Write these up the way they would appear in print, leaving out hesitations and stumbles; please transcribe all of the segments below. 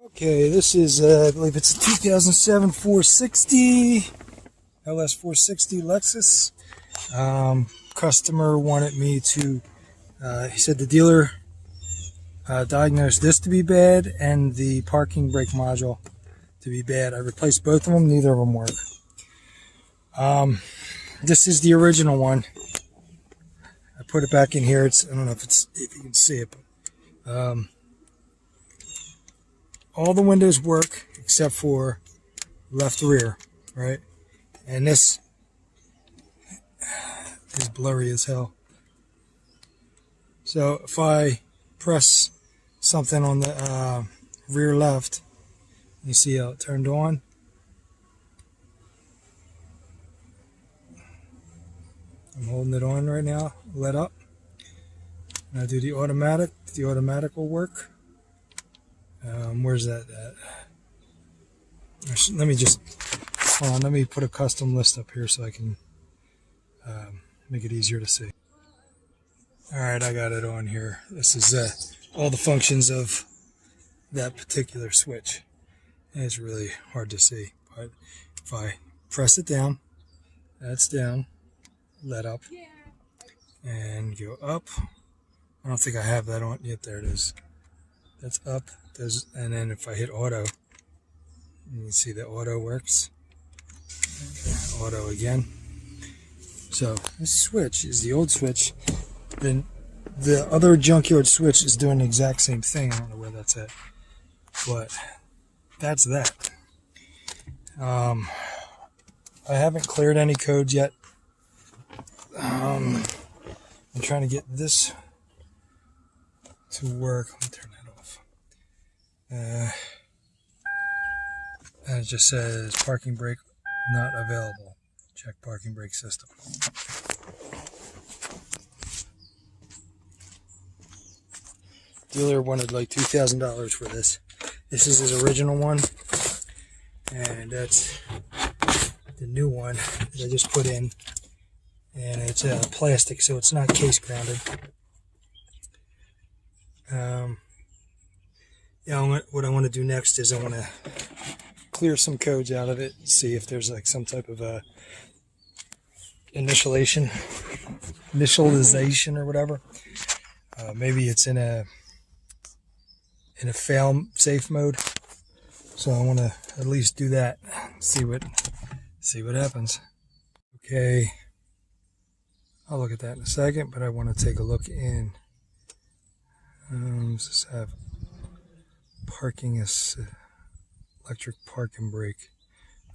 Okay, this is, I believe it's a 2007 460, LS460 Lexus. Customer wanted me to, he said the dealer diagnosed this to be bad and the parking brake module to be bad. I replaced both of them, neither of them work. This is the original one. I put it back in here. I don't know if you can see it, but all the windows work except for left rear, right? And this is blurry as hell. So if I press something on the rear left, you see how it turned on. I'm holding it on right now, lit up. And I do the automatic will work. Where's that at? Let me just, hold on, let me put a custom list up here so I can make it easier to see. Alright, I got it on here. This is all the functions of that particular switch. And it's really hard to see, but if I press it down, that's down, let up, and go up. I don't think I have that on yet. There it is. That's up. And then if I hit auto, you can see the auto works. Auto again. So this switch is the old switch. Then the other junkyard switch is doing the exact same thing. I don't know where that's at, but that's that. I haven't cleared any codes yet. I'm trying to get this to work. Let me turn that off. And it just says parking brake not available. Check parking brake system. Dealer wanted like $2,000 for this. This is his original one, and that's the new one that I just put in. And it's plastic, so it's not case grounded. Yeah, what I want to do next is I want to clear some codes out of it, see if there's like some type of initialization or whatever. Maybe it's in a fail safe mode. So I want to at least do that. See what happens. Okay, I'll look at that in a second, but I want to take a look in. Let's have parking is electric park and brake.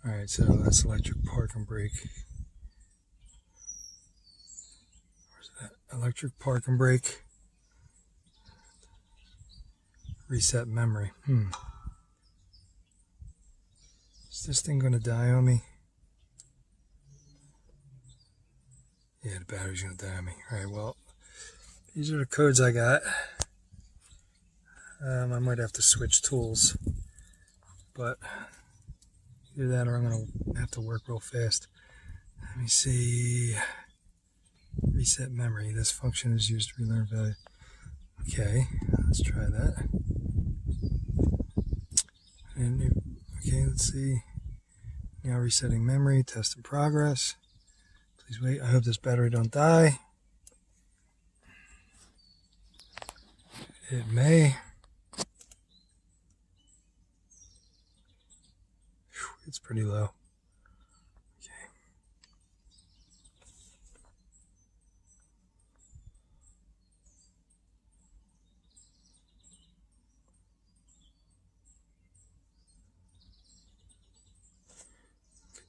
All right, so that's electric park and brake. Where's that? Electric park and brake. Reset memory. Is this thing going to die on me? Yeah, the battery's going to die on me. All right, well, these are the codes I got. I might have to switch tools, but either that or I'm going to have to work real fast. Let me see. Reset memory. This function is used to relearn value. Okay, let's try that. And okay, let's see. Now resetting memory. Test in progress. Please wait. I hope this battery don't die. It may. It's pretty low. Okay.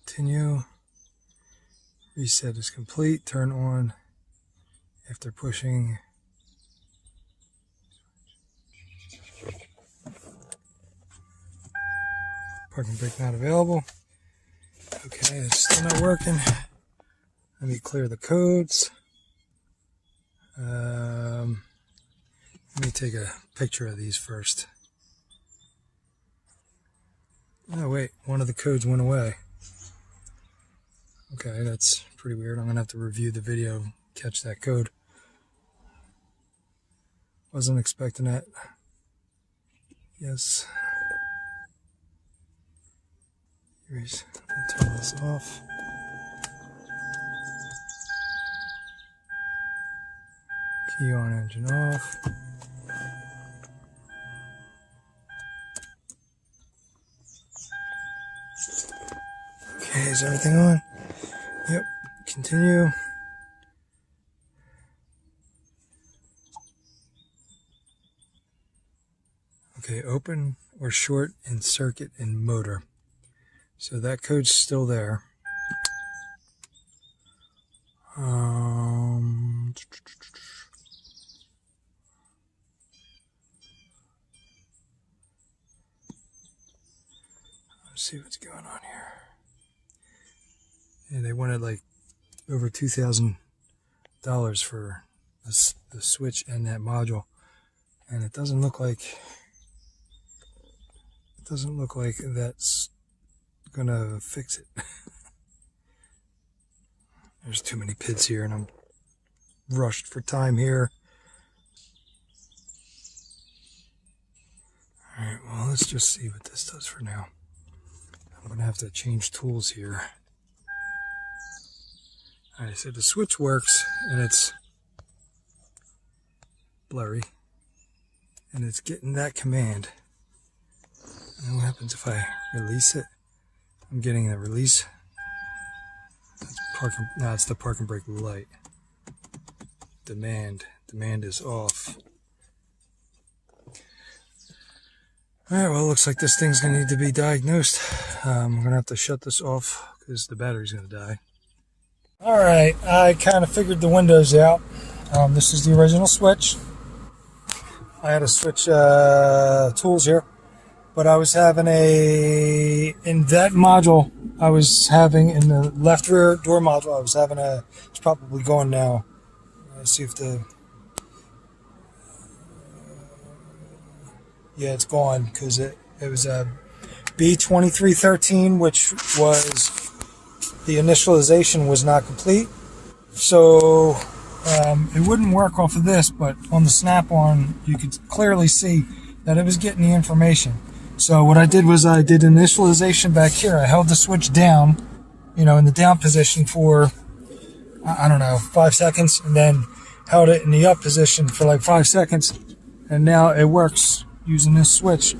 Continue. Reset is complete. Turn on after pushing. Parking brake not available. Okay, it's still not working. Let me clear the codes. Let me take a picture of these first. Oh wait, one of the codes went away. Okay, that's pretty weird. I'm going to have to review the video, catch that code. Wasn't expecting that. Yes. Turn this off. Key on, engine off. Okay, is everything on? Yep. Continue. Okay, open or short in circuit and motor. So that code's still there. Let's see what's going on here. And they wanted like over $2,000 for this, the switch and that module, and it doesn't look like that's gonna fix it. There's too many pits here, and I'm rushed for time here. All right, well, let's just see what this does for now. I'm gonna have to change tools here. All right, so the switch works, and it's blurry, and it's getting that command. And what happens if I release it? I'm getting the release. Now it's the park and brake light. Demand is off. Alright, well, it looks like this thing's going to need to be diagnosed. I'm going to have to shut this off because the battery's going to die. Alright, I kind of figured the windows out. This is the original switch. I had to switch tools here. But I was having in that module, I was having, in the left rear door module, I was having it's probably gone now. Let's see if yeah, it's gone, because it was a B2313, which was, the initialization was not complete. So it wouldn't work off of this, but on the snap-on, you could clearly see that it was getting the information. So what I did was I did initialization back here. I held the switch down, in the down position for, I don't know, 5 seconds, and then held it in the up position for like 5 seconds, and now it works using this switch.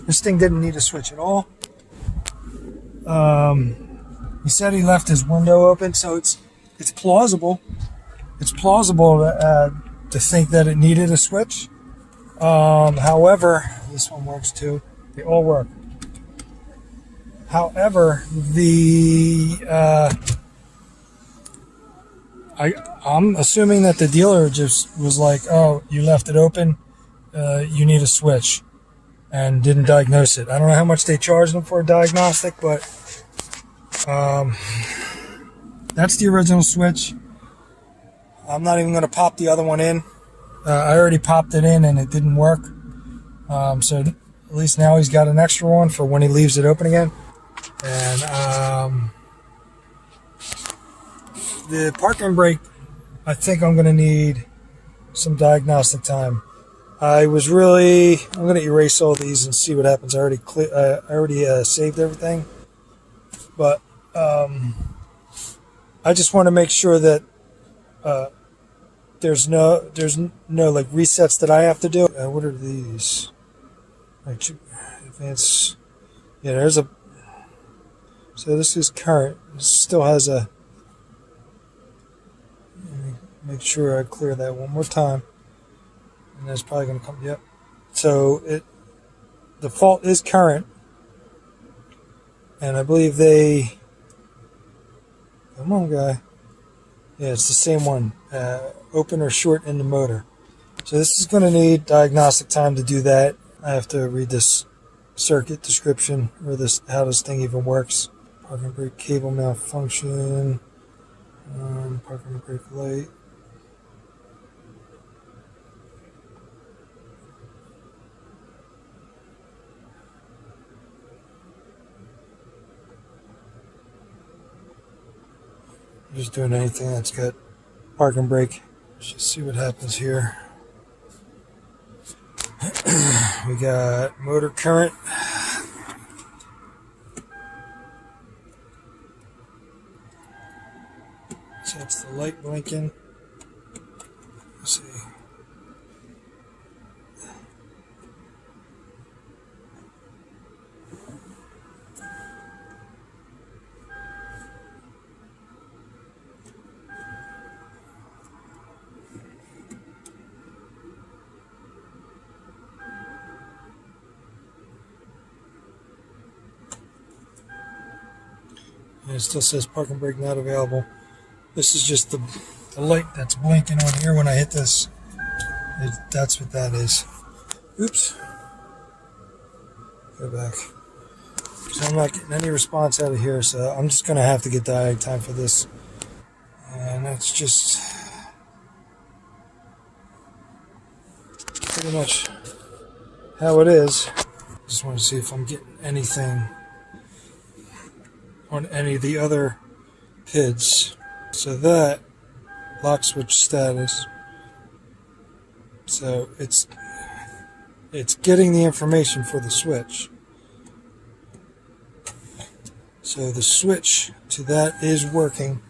This thing didn't need a switch at all. He said he left his window open, so it's plausible. It's plausible to think that it needed a switch. However, this one works too. They all work. However, I'm assuming that the dealer just was like, "Oh, you left it open. You need a switch," and didn't diagnose it. I don't know how much they charged them for a diagnostic, but that's the original switch. I'm not even going to pop the other one in. I already popped it in and it didn't work. So at least now he's got an extra one for when he leaves it open again. And the parking brake, I think I'm going to need some diagnostic time. I'm going to erase all these and see what happens. I already saved everything. But I just want to make sure that there's no like resets that I have to do. What are these? Like advanced. Yeah, there's a. So this is current. It still has a. Let me make sure I clear that one more time. And that's probably going to come. Yep. So the fault is current, and I believe they. Come on, guy. Yeah, it's the same one. Open or short in the motor. So this is going to need diagnostic time to do that. I have to read this circuit description, or how this thing even works. Parking brake cable malfunction. Parking brake light. Just doing anything that's got parking brake. Let's just see what happens here. We got motor current. So it's the light blinking. Let's see. And it still says parking brake not available. This is just the light that's blinking on here when I hit this. That's what that is. Oops. Go back. So I'm not getting any response out of here, so I'm just going to have to get diag time for this. And that's just pretty much how it is. Just want to see if I'm getting anything on any of the other PIDs. So that lock switch status. So it's getting the information for the switch. So the switch to that is working,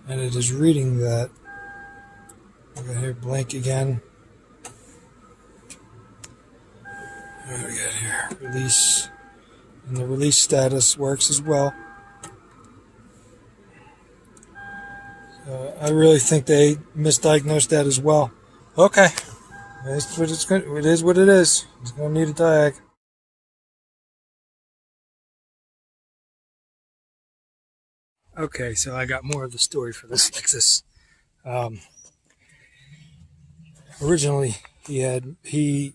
and it is reading that. I'm going to hit blink again. What do we got here? Release. And the release status works as well. I really think they misdiagnosed that as well. Okay. It is what it is. It's going to need a diag. Okay, so I got more of the story for this Lexus. Originally, he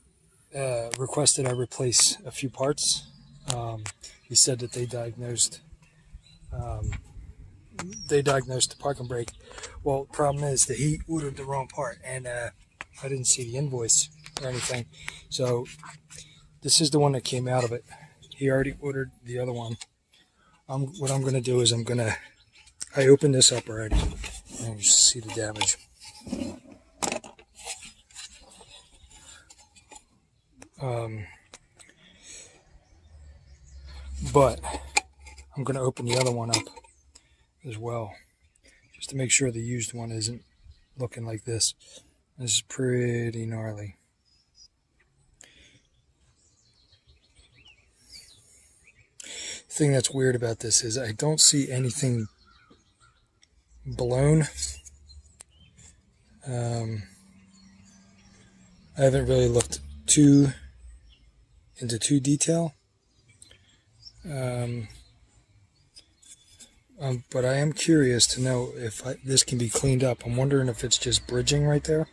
requested I replace a few parts. He said that they diagnosed the parking brake. Well, the problem is that he ordered the wrong part, and I didn't see the invoice or anything. So this is the one that came out of it. He already ordered the other one. What I'm going to do is I opened this up already, and you see the damage. But I'm going to open the other one up as well, just to make sure the used one isn't looking like this. This is pretty gnarly. The thing that's weird about this is I don't see anything blown. I haven't really looked into detail. But I am curious to know if this can be cleaned up. I'm wondering if it's just bridging right there.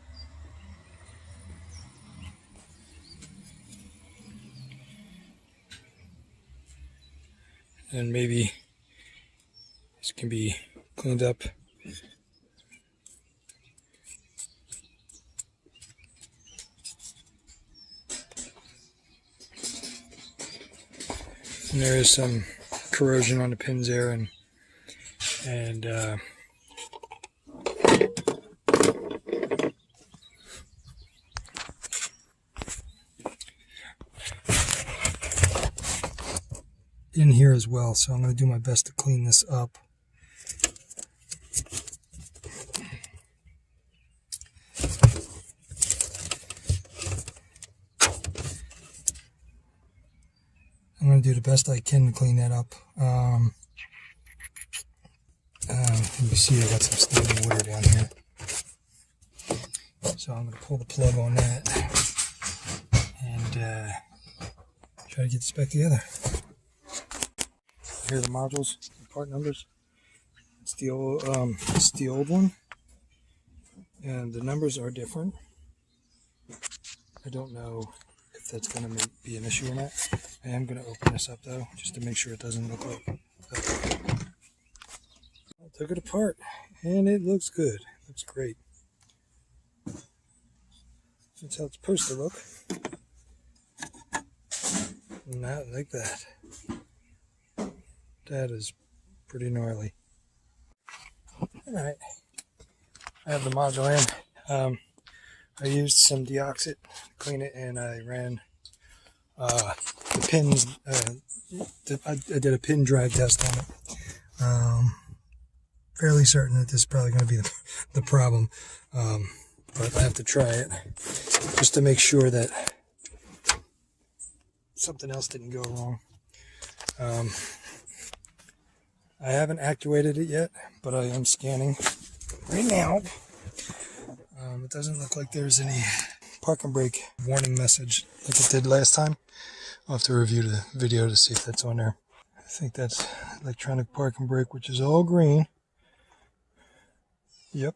And maybe this can be cleaned up. And there is some corrosion on the pins there, and in here as well. So I'm going to do my best to clean this up. I'm going to do the best I can to clean that up. You see I got some standing water down here. So I'm going to pull the plug on that and try to get this back together. Here are the modules, the part numbers. It's the old one, and the numbers are different. I don't know if that's going to be an issue or not. I am going to open this up though, just to make sure it doesn't look like that. I took it apart, and it looks good. It looks great. That's how it's supposed to look. Not like that. That is pretty gnarly. Alright, I have the module in. I used some deoxit to clean it, and I ran the pins. I did a pin drag test on it. fairly certain that this is probably going to be the problem. But I have to try it just to make sure that something else didn't go wrong. I haven't actuated it yet, but I am scanning right now. It doesn't look like there's any park and brake warning message like it did last time. I'll have to review the video to see if that's on there. I think that's electronic park and brake, which is all green. Yep,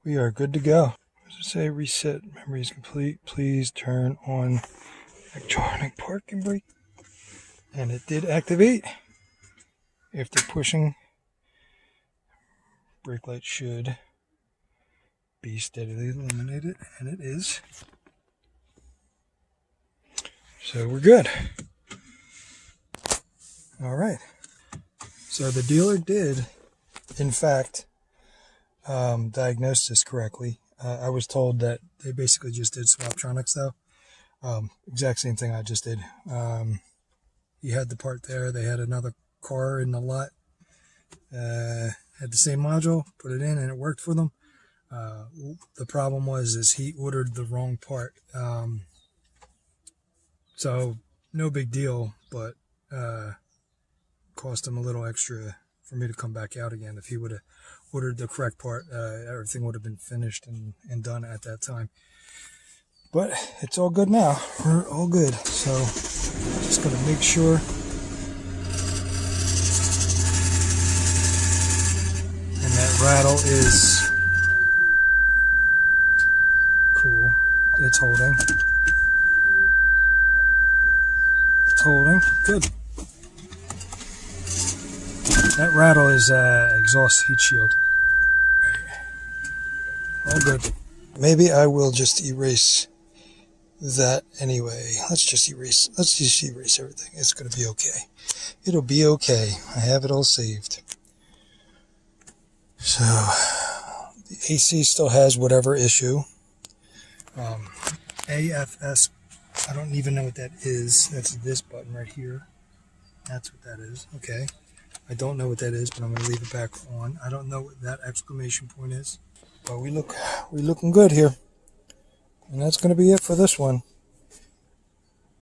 we are good to go. Does it say reset memory is complete? Please turn on electronic park and brake. And it did activate. After pushing, brake light should be steadily illuminated, and it is. So we're good. All right. So the dealer did, in fact, diagnose this correctly. I was told that they basically just did Swaptronics, though. Exact same thing I just did. He had the part there. They had another car in the lot. Had the same module, put it in, and it worked for them. The problem is he ordered the wrong part. So no big deal, but cost him a little extra for me to come back out again. If he would have ordered the correct part, everything would have been finished and done at that time. But it's all good now. We're all good. So just going to make sure. And that rattle is cool. It's holding. It's holding. Good. That rattle is exhaust heat shield. All good. Maybe I will just erase that anyway. Let's just erase everything. It's going to be okay. It'll be okay. I have it all saved. So the AC still has whatever issue. AFS, I don't even know what that is. That's this button right here. That's what that is. Okay. I don't know what that is, but I'm going to leave it back on. I don't know what that exclamation point is. But we're looking good here. And that's going to be it for this one.